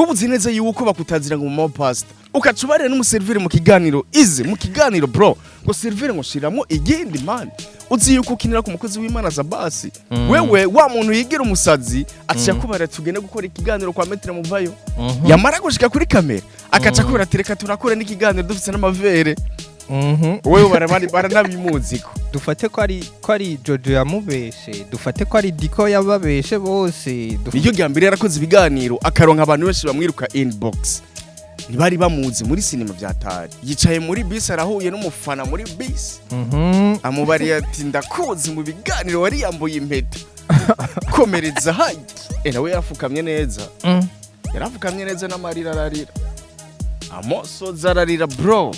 wowe uzi neza yuko bakutazira ngo mu pasta ukacubarira n'umuservire mu kiganiro ize mu kiganiro bro ngo servire ngo shiramo igindi man uzi yuko ukinira ku mukozi w'Imana Zabasi wewe wa muntu yigira umusazi aciye kubara tugende gukora ikiganiro kwa Metre Muvayo yamara gushika kuri kamera akaca kubara tereka turakora n'ikiganiro dufite n'amavere wewe baranabimuziko dufate ko ari Jojo yamubeshe dufate ko ari Diko yababeshe bose niyo gambire yarakoze ibiganiro akaronka abantu benshi bamwiruka inbox ntibari bamuzi muri sinema vyatari yicaye muri bus arahuye n'umufana muri bus amubari ati ndakuzi mu biganiro wari yambuye impeta komereza hayi nawe yafukamye neza yarafukamye neza n'amarira ararira amoso zararira bro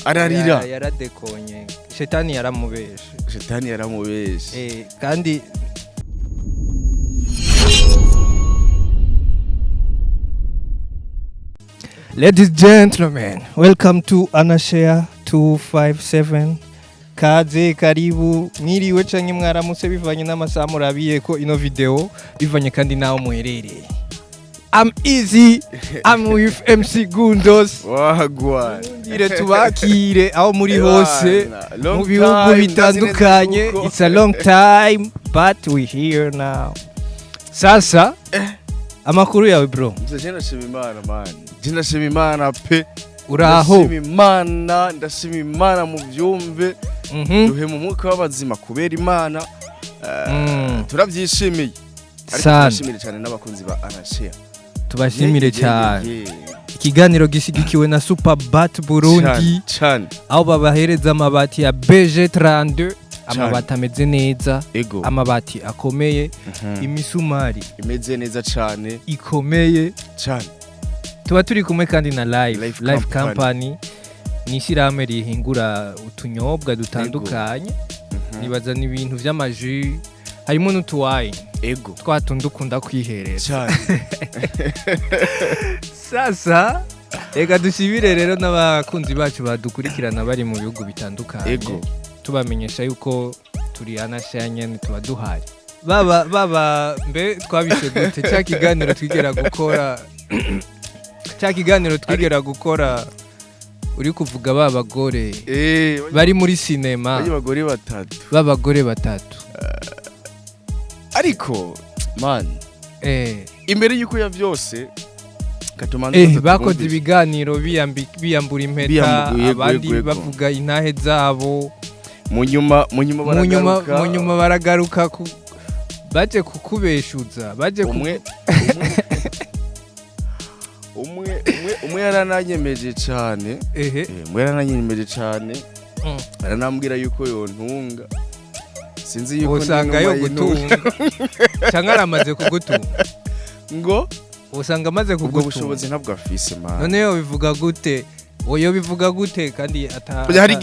ararira yaradekonye shetani yaramubeshe kandi Ladies and gentlemen, welcome to Anashare 257. Kaze karibu mwiriwe canke mwaramutse bivanye n'amasaha murabiye ko ino video bivanye kandi nawo muherereye. I'm easy. I'm with MC Gundos. Wagwan. Ngire tubakire aho muri hose mu bihugu bitandukanye. It's a long time but we here now. Sasa amakuru yawe bro. Ndashima Imana man. Ndashima Imana pe. Uraho. Ndashima Imana mu byumve. Duhe mu mwuka w'abazima kubera Imana. Turabyishimiye. Turashimira cyane n'abakunzi ba Anashare. Tubashimire cyane. Ikiganiro gishyigikiwe na Superbat Burundi. Aho babahereza amabati ya BG32. Amabati ameze neza, amabati akomeye, imisumari imeze neza cyane, ikomeye cyane. Tuba turi kumwe kandi na Live Company nishyirahamwe rihingura utunyobwa dutandukanye. Nibaza n'ibintu by'amaji harimo n'utuwine. Twatundukunda kwiherera cyane. Sasa reka dushibire rero n'abakunzi bacu badukurikirana bari mu bihugu bitandukanye. Tubamenyesha yuko turi Anashare nyene tuba duhari. Baba mbe twabishe gute cyakiganiro twigera gukora uri kuvuga babagore bari muri sinema babagore batatu ariko man imbere yuko ya vyose bakoze ibiganiro biyambura impeta abandi bavuga intahe zabo munyuma baragaruka baje kukubeshuza baje umwe yarananyemeje cyane aranambwira yuko yontunga sinzi yuko usanga yo gutunga cyangwa aramaze kugutunga ngo usanga amaze kugutunga ubushobozi ntabwo afise man none yo bivuga gute oyo bivuga gute kandi hari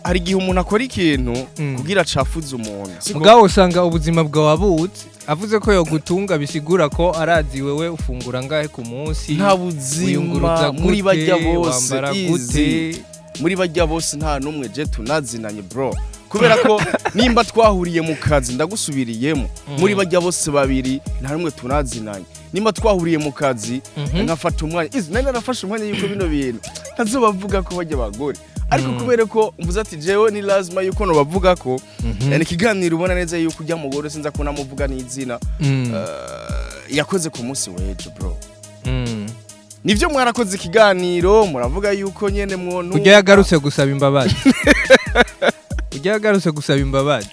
igihe umuntu akora ikintu kugira acafuze umuntu mugabo usanga ubuzima bwawe abutse avuze ko yo gutunga bisigura ko arazi wewe ufungura ngahe ku munsi nta buzima muri bajya bose nta numwe je tunazinanye bro kubera ko nimba twahuriye mu kazi ndagusubiriyemo muri bajya bose babiri nta numwe tunazinanye nimba twahuriye mu kazi nkafata umwanya nari narafashe umwanya yuko bino bintu ntazobavuga ko bajya bagore ariko kubera ko mvuze ati jewe ni lazima yuko no bavuga ko yani kiganiro ubona neza yuko ujya mugore sinza ko namuvuga n'izina yakoze ku munsi wejo bro nivyo mwarakoze ikiganiro muravuga yuko nyene mwontu ujya yagarutse gusaba imbabazi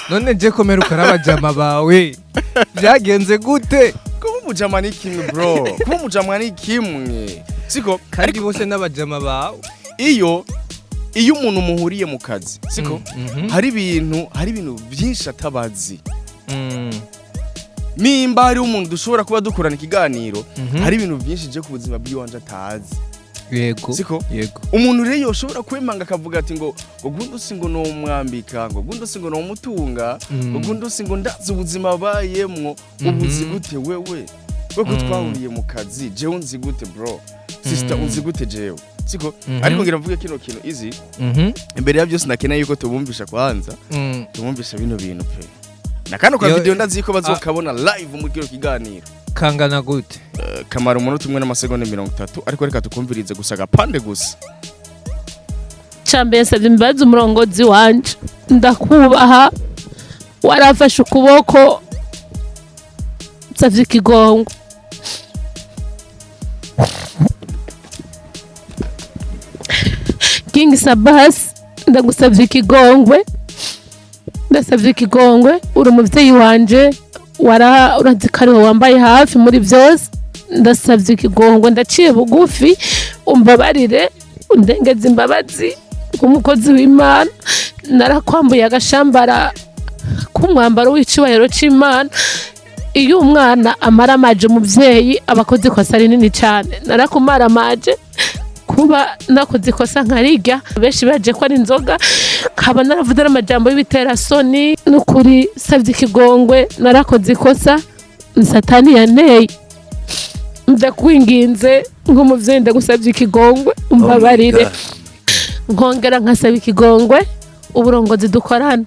none je komera ukarabajama bawe byagenze gute umujama ni kimwe bro kuba umujama ni kimwe siko kandi bose n'abajama bawe iyo umuntu muhuriye mu kazi siko hari ibintu byinshi atabazi nimba hari umuntu dushobora kuba dukorana ikiganiro hari ibintu byinshi je ku buzima bw'iwanje atazi yego umuntu rero yoshobora kwemanga akavuga ati ngo gundo singo no mwambika ngo gundo singo no mutunga ngo gundo singo ndazi ubuzima bayemwo ubuzi gute wewe ko twahuriye mu kazi jewe nzi gute bro sister unzi gute jewe siko ariko ngira mvuge kino kintu izi imbere ya byose nakeneye yuko tubumvisha kwanza tubumvisha bino bintu pe na kano ka video ndazi ko bazokabona live mu kiro kiganiro kangana gute kamara umunota umwe n'amasegonda 30 ariko reka tukumvirize gusa gapande gusa Chambe yasabye imbabazi umurongozi wanje ndakubaha warafashe ukuboko nsavye ikigongo King Sabas ndagusavye ikigongwe ndasavye ikigongwe uri umuvyeyi wanje urazikariho wambaye hafi muri byose ndasavye ikigongwe ndaciye bugufi umbabarire undengeze imbabazi nk'umukozi w'Imana narakwambuye agashambara k'umwambaro w'icubahiro c'Imana iyo umwana amara amaje umuvyeyi abakoze ikosa rinini cyane narakumara amaje kuba nakoze ikosa nkarirya benshi baje ko ari inzoga kaba naravuze amajambo y'ibitera soni n'ukuri savye ikigongwe narakoze ikosa Satani yanteye ndakwinginze nk'umuvyeyi ndagusavye ikigongwe umbabarire nkongera nkasaba ikigongwe uburongozi dukorana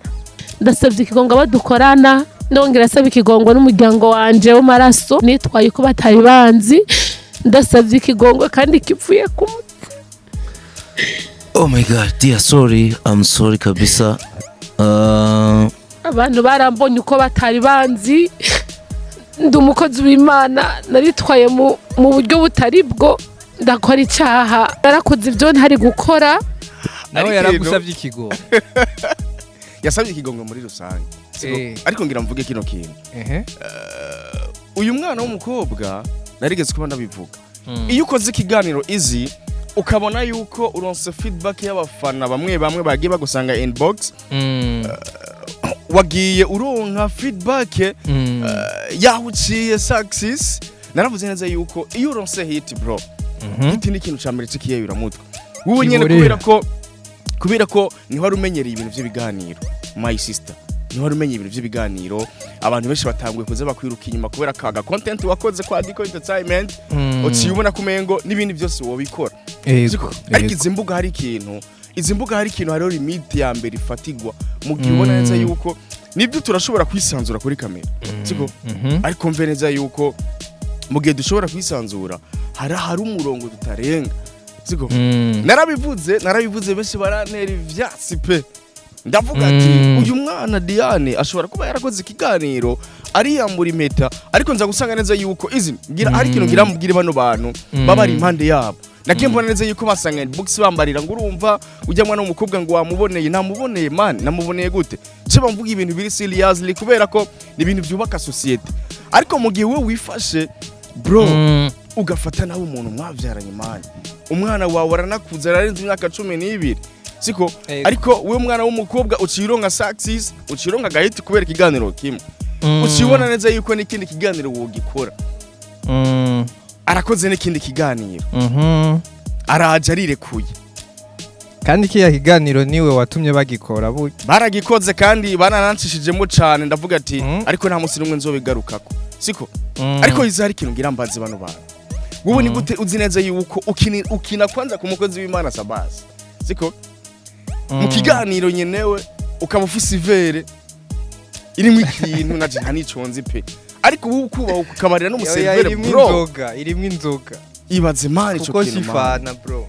ndasavye ikigongwe abadukorana ndongera asaba ikigongwe n'umuryango wanje w'amaraso nitwaye ko batari banzi ndasavye ikigongwe kandi kivuye ku Oh my god, dear, sorry, I'm sorry kabisa. Abantu barambonye uko batari banzi ndi umukozi w'Imana naritwaye mu buryo butari bwo ndakora icyaha narakoze ibyo ntari gukora nawe yaragusavye ikigongo yasabye ikigongo muri rusange ariko ngira mvuge kino kintu uyu mwana w'umukobwa narigeze kuba nabivuga iyo ukoze ikiganiro izi ukabona yuko uronse feedback y'abafana bamwe bagiye bagusanga inbox wagiye uronka feedback yahuciye success naravuze neza yuko iyo uronse hit bro hit ni ikintu cyambere cikiye biramutwe wowe nyene kubera ko niho ari umenyereye ibintu by'ibiganiro my sister niho ari umenyereye ibintu by'ibiganiro abantu benshi batanguye kuza bakwiruka inyuma kubera kaga content wakoze kwa Diko Entertainment ukiyubona kumengo n'ibindi byose wobikora ariko izi mbuga hari ikintu hariho limit ya mbere ifatigwa mu gihe ubona neza yuko nibyo turashobora kwisanzura kuri kamera siko ariko mve neza yuko mu gihe dushobora kwisanzura hari umurongo tutarenga siko narabivuze benshi barantera ivyatsi pe ndavuga ati uyu mwana Diane ashobora kuba yarakoze ikiganiro ari yambura impeta ariko nza gusanga neza yuko izi ngira ari kintu ngira mubwire bano bantu baba ari impande yabo nakembona neza yuko basanga inbox bambarira ngo urumva ujya mwana w'umukobwa ngo wamuboneye namuboneye man namuboneye gute cyo bamvuga ibintu biri seriously kubera ko ni ibintu byubaka society ariko mu gihe we wifashe bro ugafata nawe umuntu mwavyaranye man umwana wawe aranakuza ararenze imyaka 12 siko ariko we mwana w'umukobwa ucironka success ucironka gahiti kubera ikiganiro kimwe ucibona neza yuko n'ikindi kiganiro wogikora arakoze n'ikindi kiganiro araje arirekuye kandi kiya kiganiro niwe watumye bagikora baragikoze kandi bananancishijemo cyane ndavuga ati ariko nta musi numwe nzobigarukako siko ariko izari kintu ngira mbaze bano bantu wowe ni gute uzi neza yuko ukina kwanza ku mukozi w'Imana Sabas siko mu kiganiro nyenewe ukaba ufise ivere irimo ikintu naje ntaniconze pe ariko wowe ukuba ukabarira n'umuservere bro irimo inzoga ibaze mari cyo kintu sifana bro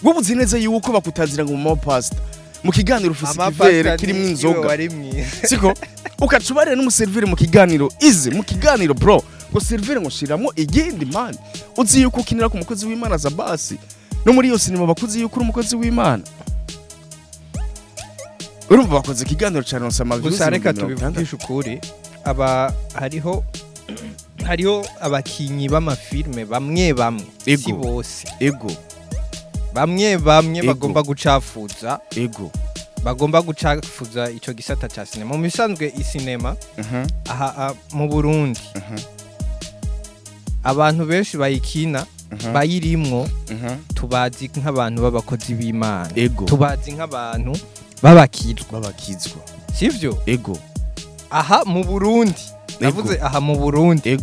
wowe uzi neza yuko bakutazira ngo mu pasta mu kiganiro ufise ivere kirimo inzoga siko ukacubarira n'umuservere mu kiganiro mu kiganiro bro ngo servere ngo shiramo igindi man uzi yuko ukinira ku mukozi w'Imana Zabasi no muri iyo sinema bakuzi yuko uri umukozi w'Imana urumva bakoze ikiganiro cyane nsama gusa reka tubivugisha ukuri hariho abakinyi b'amafilme bamwe si bose bamwe bagomba gucafuza bagomba gucafuza ico gisata ca sinema mu bisanzwe isinema aha mu Burundi abantu benshi bayikina bayirimwo tubazi nk'abantu b'abakozi b'Imana tubazi nk'abantu babakizwa sivyo aha mu Burundi navuze aha mu Burundi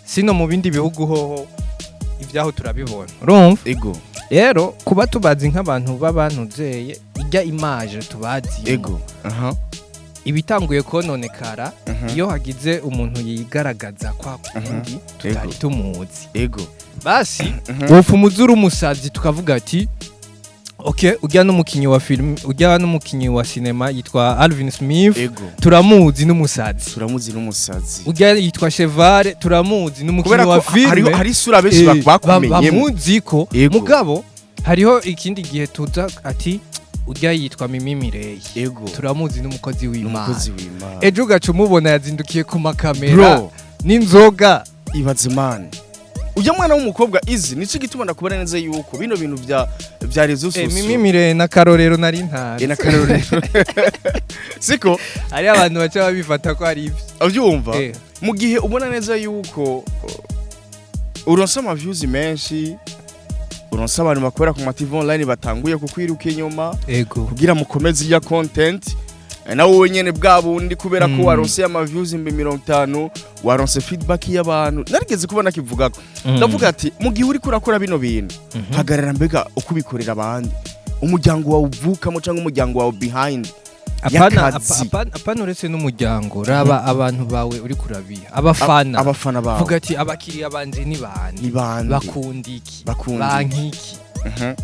sino mu bindi bihugu hoho ivyaho turabibona urumva rero kuba tubazi nk'abantu b'abantu zeye ijya image tubazi ibitanguye kononekara iyo hagize umuntu yigaragaza kwa kundi tutari tumuzi ego basi wofu muzuru umusazi tukavuga ati okay ujya n'umukinyi wa film ujya n'umukinyi wa cinema yitwa Alvin Smith ego turamuzi n'umusazi ujya yitwa Chevare turamuzi n'umukinyi wa film hari isura benshi bakumenyemo bamuzi ko mugabo hariho ikindi gihe tuza ati ujya yitwa Mimi Mireye turamuzi n'umukozi w'Imana ejo gacu mubona yazindukiye ku makamera n'inzoga ibaze man ujya mwana w'umukobwa izi nico gituma ndakubona neza yuko bino bintu bya rezo soso Mimi Mireye na Karorero nari ntari na Karorero siko ari abantu bacha babifata ko ari ibyo abyumva mu gihe ubona neza yuko uronsa ama views menshi uronsa abantu bakora ku ma TV online batanguye kukwiruka inyuma kugira mukomeze ya content nawe wenyene bwa bundi kubera ko waronse ama views 50 waronse feedback y'abantu narigeze kubona kivuga ko ndavuga ati mu gihe uri kurakora bino bintu hagarara mbega ukubikorera abandi umuryango wawe uvukamo cyangwa umuryango wawe behind apana uretse n'umuryango raba abantu bawe uri kurabiya abafana bawe vuga ati abakiriya banje ni bande bakundiki bankiki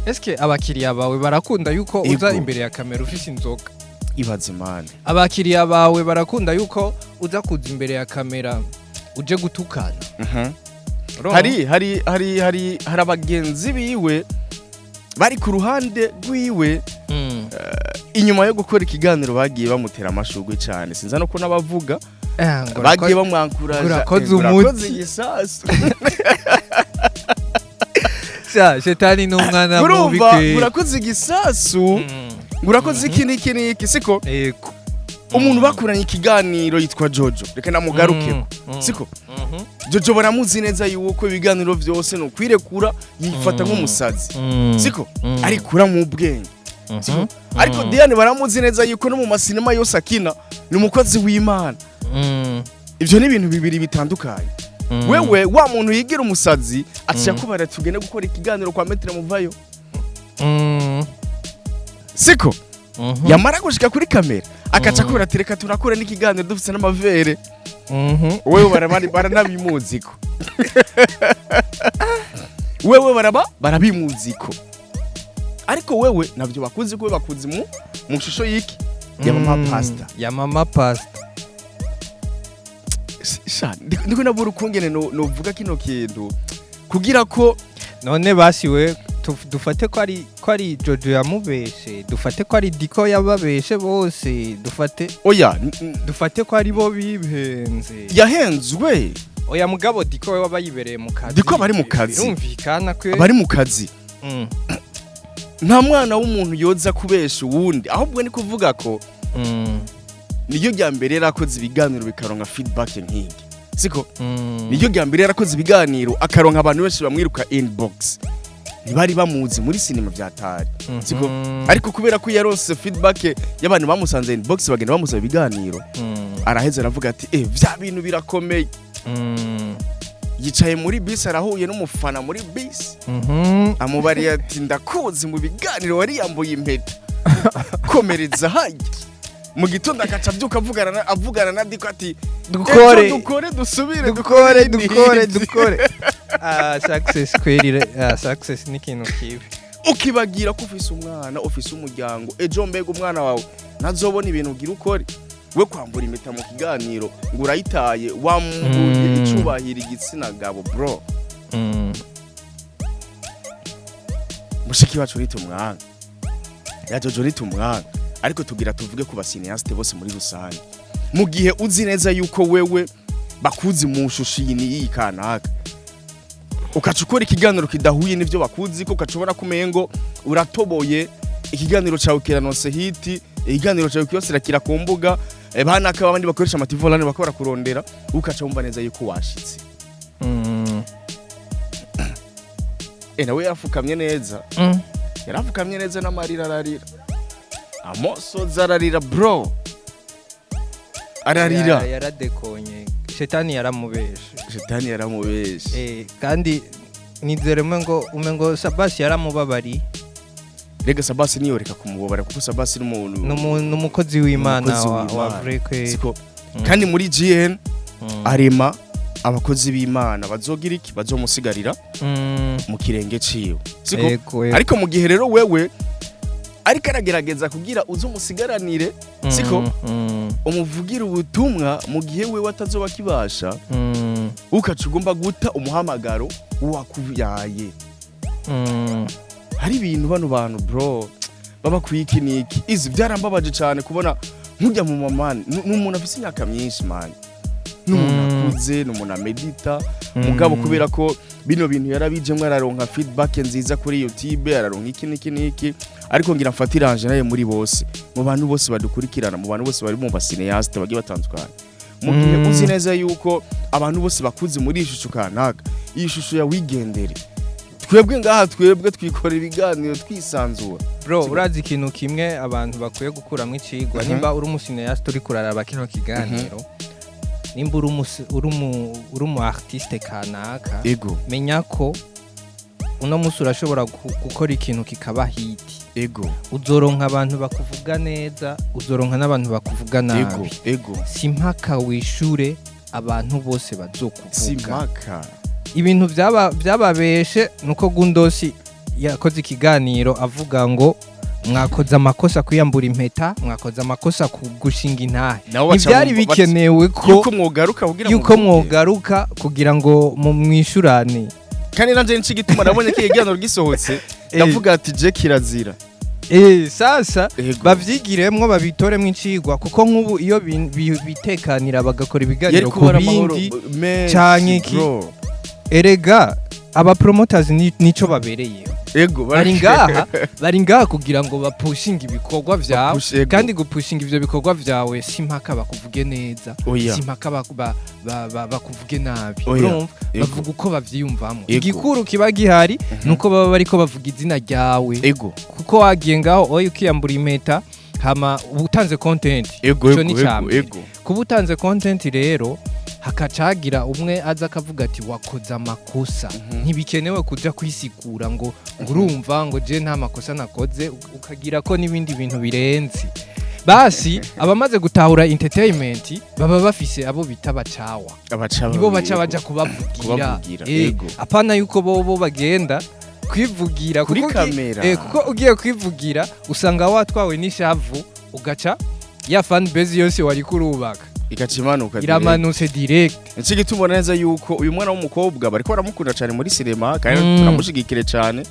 eske abakiriya bawe barakunda yuko uza imbere ya kamera ufise inzoga ibaze man abakiriya bawe barakunda yuko uza kuza imbere ya kamera uje gutukana hari abagenzi biwe bari ku ruhande rwiwe inyuma yo gukora ikiganiro bagiye bamutera amashugwe cyane sinza no ko nabavuga bagiye bamwankuraje urakoze igisasu shetani n'umwana mubi ke urakoze igisasu urakoze iki siko umuntu bakuranye ikiganiro yitwa Jojo reka namugaruke siko Jojo baramuzi neza yuko ibiganiro byose no kwirekura yifata nk'umusazi siko arikura mu bwenge siko ariko Diane baramuzi neza yuko no mu masinema yose akina ni umukozi w'Imana ibyo ni ibintu bibiri bitandukanye wewe wa muntu yigira umusazi atisha kubara tugende gukora ikiganiro kwa Metre Muvayo siko yamara gushika kuri kamera akaca kubera tereka turakora n'ikiganiro dufite n'amavere wewe baranabimuziko wewe barabimuziko ariko wewe navyo bakuzi ko bakuzi mu shusho yiki ya mama pasta sha ndiko nabura ukungene no vuga kino kintu kugira ko none basiwe dufate ko ari Jojo yamubeshe dufate ko ari Diko yababeshe bose dufate ko ari bo bibenze yahenzwe oya mugabo Diko we wabayibereye mu kazi Diko bari mu kazi birumvikana kwe bari mu kazi nta mwana w'umuntu yoza kubesha uwundi ahubwo ni kuvuga ko niyo ryambere yarakoze ibiganiro bikaronka feedback nk'iki siko niyo ryambere yarakoze ibiganiro akaronka abantu benshi bamwiruka inbox ntibari bamuzi muri sinema byatari siko ariko kubera ko yarose feedback y'abantu bamusanze inbox bagenda bamusaba ibiganiro araheze aravuga ati vya bintu birakomeye yicaye muri bus arahuye n'umufana muri bus amubariye ati ndakuzi mu biganiro wari yambuye impeta komereza hajya mu gitondo akaca byuka avugana na Diko ati dukore dusubire dukore success kwirire success ni kintu kibi ukibagira ko ufise umwana ufise umuryango ejo mbega umwana wawe nazobona ibintu ugira ukore we kwambura impeta mu kiganiro ngo urayitaye wambuye icubahira igitsina gabo bro mushiki wacu rito umwana ya Jojo rito umwana ariko tugira tuvuge ku basineaste bose muri rusange mu gihe uzi neza yuko wewe bakuzi mu shusho yini kanaka ukacukora ikiganiro kidahuye n'ivyo bakuzi ko ukacubona kumengo uratoboye ikiganiro cyawe kiranose hiti ikiganiro cyawe cyose kirakumbuga bana ka abandi bakoresha amativolane bakora kurondera ukaca wumva neza yuko washitse nawe yafukamye neza yarafukamye neza n'amarira ararira amoso zararira bro ararira yaradekonye shetani yaramubeshe kandi nizere umengo Sabasi yaramubabari rega Sabasi niyo reka kumubobara kuko Sabasi n'umuntu n'umukozi w'Imana umukozi wa w'Imana. Vreke. Siko kandi muri GN arema abakozi b'Imana bazogira iki bazomusigarira mu kirenge ciwe siko Ego. ariko mu gihe rero wewe ariko aragerageza kugira uzumusigaranire siko umuvugira ubutumwa mu gihe wewe atazoba kibasha ukaca ugomba guta umuhamagaro wakuvyaye hari ibintu bano bantu bro baba kwikiniki izi byarambabaje cyane kubona nkujya mu mamani n'umuntu afite imyaka myinshi man n'umuntu akuze n'umuntu amedita mugabo kubera ko bino bintu yarabijemwe araronka feedback nziza kuri YouTube araronka iki niki ariko ngira mfatiranje naye muri bose mu bantu bose badukurikirana mu bantu bose bari mu basineaste bagiye batandukanye mu gihe uzi neza yuko abantu bose bakuze muri ishusho kanaka iyi shusho ya wigendere twebwe ngaha twebwe twikora ibiganiro twisanzura bro urazi ikintu kimwe abantu bakwiye gukuramo icigwa nimba uri umusineaste uri kuraraba kino kiganiro nimba uri umu artiste kanaka ego menya ko uno musi urashobora gukora ikintu kikaba hiti ego uzoronka abantu bakuvuga neza uzoronka n'abantu bakuvuga nabi ego simpaka wishure abantu bose bazokuvuga simpaka ibintu byababeshe nuko Gundosi yakoze ikiganiro avuga ngo mwakoze amakosa kwiyambura impeta mwakoze amakosa kugushinga intahe ibyari bikenewe ko yuko mwogaruka kugira ngo mwishurane kandi nanje nicigituma nabonye ko ikiganiro gisohotse ndavuga ati je kirazira sasa bavyigiremwo babitoremwo incigwa kuko nk'ubu iyo bitekanira bagakora ibiganiro ku bindi canke iki erega aba promoters nico babereye ego bari ngaha kugira ngo bapushinga ibikorwa vyawe kandi gupushinga ivyo bikorwa vyawe simpaka bakuvuge neza simpaka bakuvuge nabi bavuga uko bavyiyumvamo igikuru kiba gihari nuko baba bariko bavuga izina ryawe kuko wagiye ngaho oya ukiyambura impeta hama utanze content ico ni cyane kuba utanze content rero hakacagira umwe aza akavuga ati wakoze amakosa ntibikenewe kuja kwisigura ngo urumva ngo je nta makosa nakoze ukagira ko n'ibindi bintu birenze basi abamaze gutahura entertainment baba bafise abo bita bacawa nibo baca baja kubavugira apana yuko bo bagenda kwivugira kuri kamera kuko ugiye kwivugira usanga watwawe n'ishavu ugaca ya fan base yose wari kurubaka ikacimanuka iramanutse direct ncige tubona neza yuko uyu mwana w'umukobwa bariko baramukunda cyane muri cinema kandi turamushigikire cyane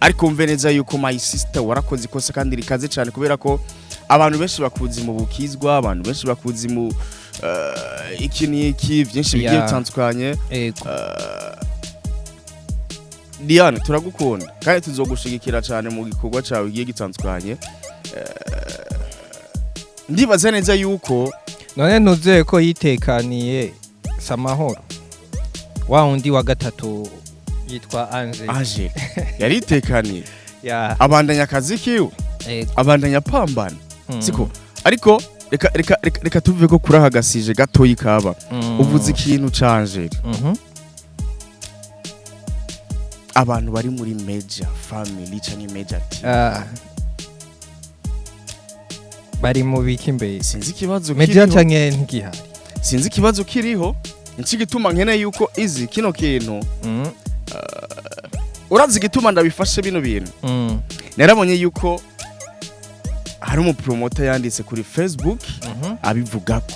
ariko mve neza yuko my sister warakoze ikosa kandi rikaze cyane kubera ko abantu benshi bakuzi mu bukizwa abantu benshi bakuzi mu iki byinshi bigiye bitandukanye Diane turagukunda kandi tuzogushigikira cyane mu gikorwa cyawe giye gitandukanye ndibaza neza yuko none ntuze ko yitekaniye samahoro wa undi wa gatatu yitwa Angel yaritekaniye abandanya akazi kiwe abandanya pambana siko ariko reka tuvuge ko kuri ahagasije gatoyi kaba uvuze ikintu canje abantu bari muri major family canke major team bari mu biki mbere sinzi ikibazo kiriho canke ntigihari sinzi ikibazo kiriho nci gituma nkene yuko izi kino kintu urazi gituma ndabifashe bino bintu narabonye yuko hari umupromoter yanditse kuri Facebook abivugako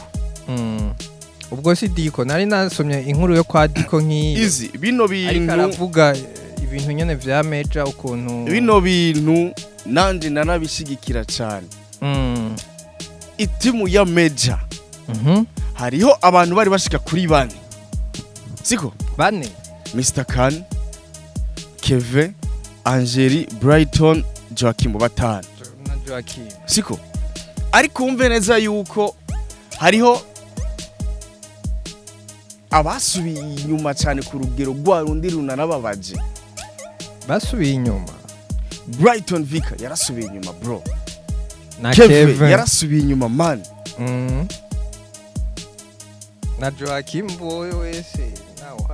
ubwo si Diko nari nasomye inkuru yo kwa Diko nk'iyi izi bino bintu ariko aravuga ibintu nyene vya major ukuntu bino bintu nanje nanabishigikira cyane itimu ya major hariho abantu bari bashika kuri bane siko bane Mr Khan Kevin Angeli Brighton Joachim batanu na Joachim siko ariko umve neza yuko hariho abasubiye inyuma cyane ku rugero rwa rundi runanababaje basubiye inyuma Brighton Vika yarasubiye inyuma bro na Kevin yarasubiye inyuma man na Joachim boy wese naho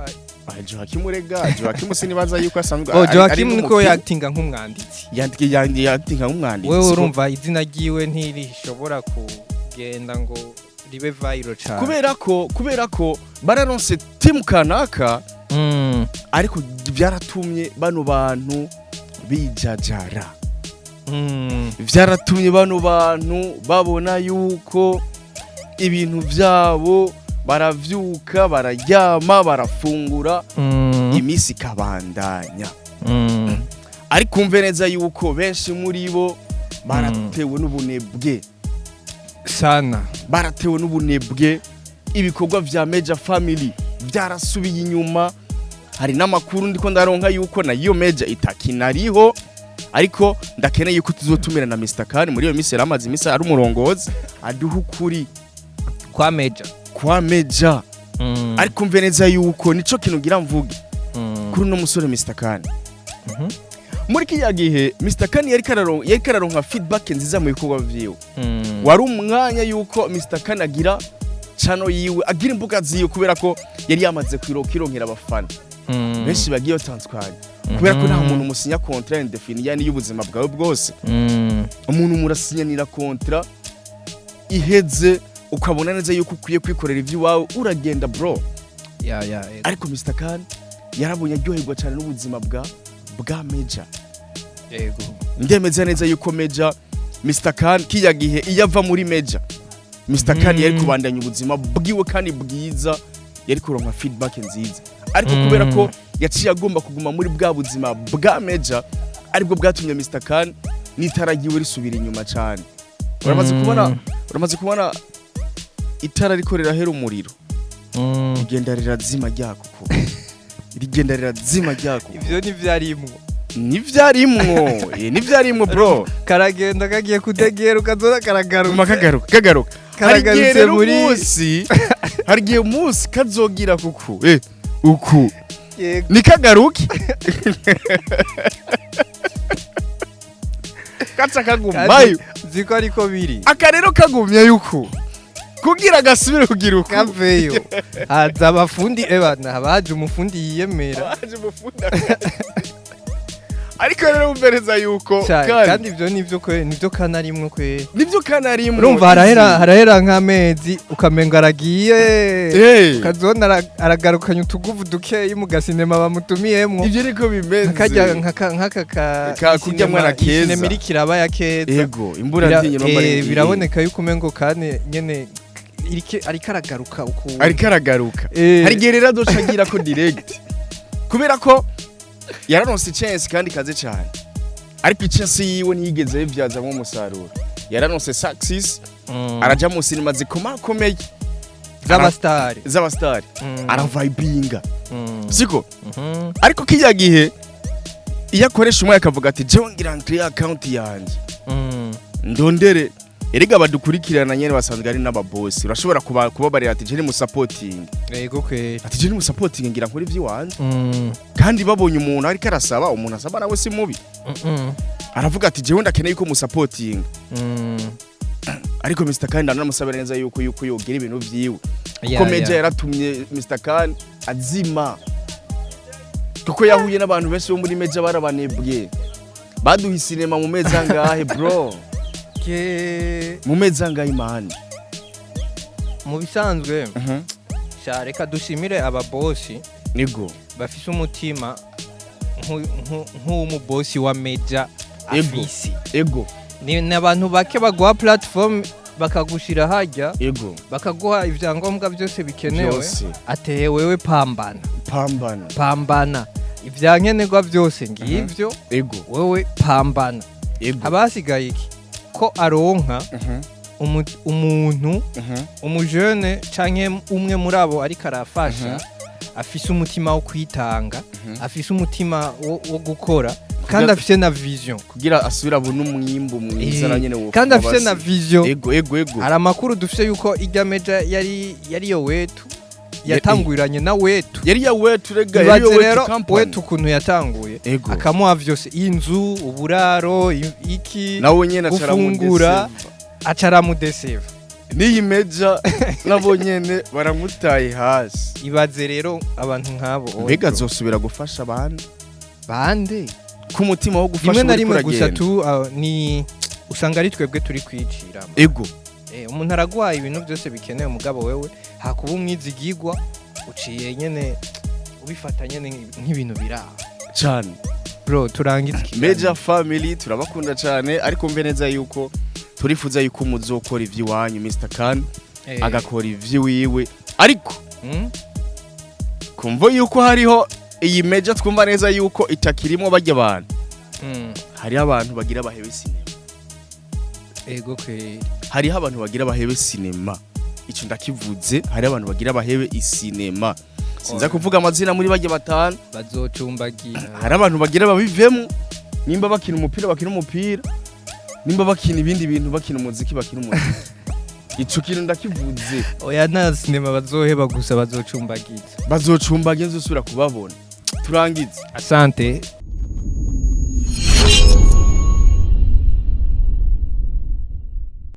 hari Joachim urega Joachim sinibaza yuko asanzwe Joachim niko yaktinga nk'umwanditsi yandikinga nk'umwanditsi wewe urumva izina ryiwe ntirishobora kugenda ngo ribe viral cyane kubera ko bararonse team kanaka ariko byaratumye bano bantu bijajara byaratumye bano bantu babona yuko ibintu byabo baravyuka bararyama barafungura imisi kabandanya ariko umve neza yuko benshi muri bo baratewe n'ubunebwe sana baratewe n'ubunebwe ibikorwa vya Major Family byarasubiye inyuma hari n'amakuru ndiko ndaronka yuko na iyo Major itakinariho ariko ndakeneye yuko tuzotumira na Mr Khan muri iyo misi yaramaze imisi ari umurongozi aduha ukuri kwa Major ariko mve neza yuko nico kintu ngira mvuge kuri no musore Mr Khan muri kiya gihe Mr Khan yari kararonka feedback nziza mu bikorwa vyiwe wari umwanya yuko Mr Khan agira channel yiwe agira imbuga ziyo kubera ko yari yamaze kwironkera abafana benshi bagiye batandukanye kubera ko nta muntu musinya contrat indefini yani y'ubuzima bwawe bwose umuntu murasinyanira contrat iheze ukabona neza yuko ukwiye kwikorera ivy'iwawe uragenda bro ariko Mr Khan yarabonye aryoherwa cyane n'ubuzima bwa Major yego ndemeza neza yuko Major Mr Khan kiya gihe iyava muri Major Mr Khan yari kubandanya ubuzima bwiwe kandi bwiza yari kuronka feedback nziza ariko kubera ko yaciye agomba kuguma muri bwa buzima bwa Major aribwo bwatumye Mr Khan nitaragiwe risubira inyuma cyane uramaze kubona itara rikorera hera umuriro rigenda rirazima ryako rigenda rirazima ryako ivyo nivyarimwo bro karagenda kagiye kudegera ukazora karagaruka karagarutse muri munsi harigiye munsi kazogira kuku uku nikagaruki katsa kagumayo ziko ariko biri akarero kagumye yuko kugira gasubire kugira uko kaveyo haza abafundi habaje umufundi yiyemera ariko rero umbereza yuko kandi ivyo nivyo kanarimwe kwe nivyo kanarimwe urumva harahera nk'amezi ukamenga aragiye ukazona aragarukanya utuguvu dukeyi mu gasinema bamutumiyemwo ivyo niko bimeze kajya nkaka kurya mwana keza sinema iri kiraba ya keza yego imbura ntinye no mari biraboneka yuko umengo kane nyene ariko aragaruka uko ariko aragaruka hari gihe rero doshagira ko direct kubera ko yararonse chance kandi kaze cyane ariko chance yiwe ntiyigeze yivyaza mu musaruro yararonse success araja mu sinema zikomakomeye z'abastari aravibinga siko ariko kijya gihe iyo akoresha umwe akavuga ati je ngira clear account yanje ndondere erega badukurikirana nyene basanzwe ari n'ababosi urashobora kubabarira ati je ni mu supporting yego kwe ati je ni mu supporting ngira nkora ivyi wanje kandi babonye umuntu ariko arasaba umuntu asaba nawe si mubi aravuga ati je ndakeneye yuko mu supporting ariko Mr Khan ndanamusabira neza yuko yogira ibintu vyiwe kuko Major yaratumye Mr Khan azima kuko yahuye n'abantu benshi bo muri Major barabanebwe baduha sinema mu mezi angahe bro mu mezi angahe imana mu bisanzwe reka dushimire ababosi nigo bafise umutima nk'umubosi wa Major afisi ego ni abantu bake baguha platform bakagushira hajya ego bakaguha ivyangombwa byose bikenewe ateye wewe pambana ivyankenerwa byose ngivyo ego wewe pambana abasigaye iki ko aronka umuntu umujene canke umwe muri abo ariko arafasha afise umutima wo kwitanga afise umutima wo gukora kandi afise na vision kugira asubira abone umwimbo mwiza na nyene wo kandi afise na vision ego hari amakuru dufise yuko irya Major yari yo wetu yatanguranye na wetu yari ya wetu rega yari yo wetu company wetu kuntu yatanguye akamuha vyose inzu uburaro iki nawe nyene gufungura acara mu deceive n'iyi meja nabo nyene baramutaye hasi. ibaze rero abantu nk'abo Mbega azosubira gufasha abandi bande ku mutima wo gufasha rimwe na uri rimwe gusa kuragenda. ni usanga ari twebwe turi kwicira Ego umuntu aragwaye ibintu byose bikenewe mugabo wewe hakuba umwizigigwa uciye nyene ubifata nyene nk'ibintu biraha cyane. bro turangize Meja family turabakunda cyane ariko mbe neza yuko turifuza yuko muzokora ivy'iwanyu Mr. Kan agakora ivy'iwiwe ariko kumva yuko hariho iyi meja twumva neza yuko itakirimo bajya abantu. Hariho abantu bagira bahebe sinema. ego kweri Hariho abantu bagira bahebe sinema. Ico ndakivuze, hariho abantu bagira bahebe isinema. Sinza kuvuga amazina muri bajya batanu. bazocumbagira Hari abantu bagira babivemo nimba bakina umupira bakina umupira. Nimba bakina ibindi bintu bakina umuziki bakina umuziki. Ico kintu ndakivuze. oya nta sinema bazoheba gusa bazocumbagiza Bazocumbagira nzosubira kubabona. Turangize. asante